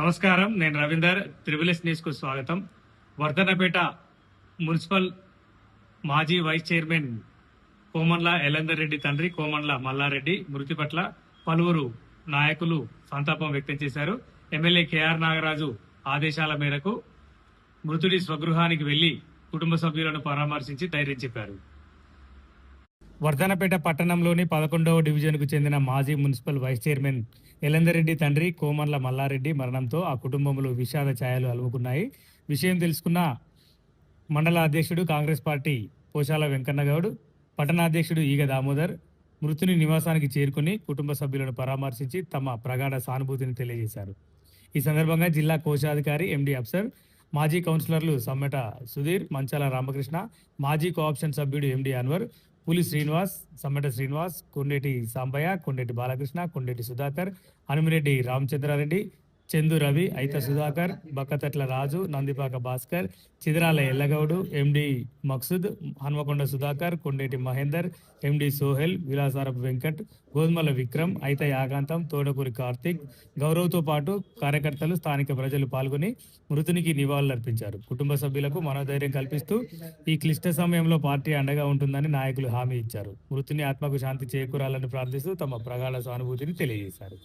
నమస్కారం, నేను Ravinder. Triple news కు స్వాగతం. వర్ధనపేట మున్సిపల్ మాజీ వైస్ చైర్మన్ కోమన్ల ఎలందర్ రెడ్డి తండ్రి కోమన్ల మల్లారెడ్డి మృతి పట్ల పలువురు నాయకులు సంతాపం వ్యక్తం చేశారు. ఎమ్మెల్యే కేఆర్ నాగరాజు ఆదేశాల మేరకు మృతుడి స్వగృహానికి వెళ్లి కుటుంబ సభ్యులను పరామర్శించి ధైర్యం చెప్పారు. వర్ధనపేట పట్టణంలోని 11వ డివిజన్కు చెందిన మాజీ municipal vice chairman Elandar Reddy తండ్రి కోమన్ల మల్లారెడ్డి మరణంతో ఆ కుటుంబంలో విషాద ఛాయలు అలుముకున్నాయి. విషయం తెలుసుకున్న మండల అధ్యక్షుడు కాంగ్రెస్ పార్టీ పోశాల వెంకన్నగౌడ్, పట్టణాధ్యక్షుడు ఈగ దామోదర్ మృతుని నివాసానికి చేరుకుని కుటుంబ సభ్యులను పరామర్శించి తమ ప్రగాఢ సానుభూతిని తెలియజేశారు. ఈ సందర్భంగా జిల్లా కోశాధికారి ఎండి అఫ్సర్, మాజీ కౌన్సిలర్లు సమ్మెట సుధీర్, మంచాల రామకృష్ణ, మాజీ కోఆప్షన్ సభ్యుడు ఎండి అన్వర్, పులి శ్రీనివాస్, సమ్మెట శ్రీనివాస్, కొండేటి సాంబయ్య, కొండేటి బాలకృష్ణ, కొండేటి సుధాకర్, హనుమిరెడ్డి రామచంద్రారెడ్డి, చందు రవి, ఐత సుధాకర్, బక్కతట్ల రాజు, నందిపాక భాస్కర్, చిదరాల ఎల్లగౌడు, ఎండి మక్సుద్, హన్మకొండ సుధాకర్, కొండేటి మహేందర్, ఎండి సోహెల్, విలాసారపు వెంకట్, గోధుమల విక్రమ్, ఐత యాగాంతం, తోడకూరి కార్తిక్, గౌరవ్తో పాటు కార్యకర్తలు, స్థానిక ప్రజలు పాల్గొని మృతునికి నివాళులర్పించారు. కుటుంబ సభ్యులకు మనోధైర్యం కల్పిస్తూ ఈ క్లిష్ట సమయంలో పార్టీ అండగా ఉంటుందని నాయకులు హామీ ఇచ్చారు. మృతుని ఆత్మకు శాంతి చేకూరాలని ప్రార్థిస్తూ తమ ప్రగాఢ సానుభూతిని తెలియజేశారు.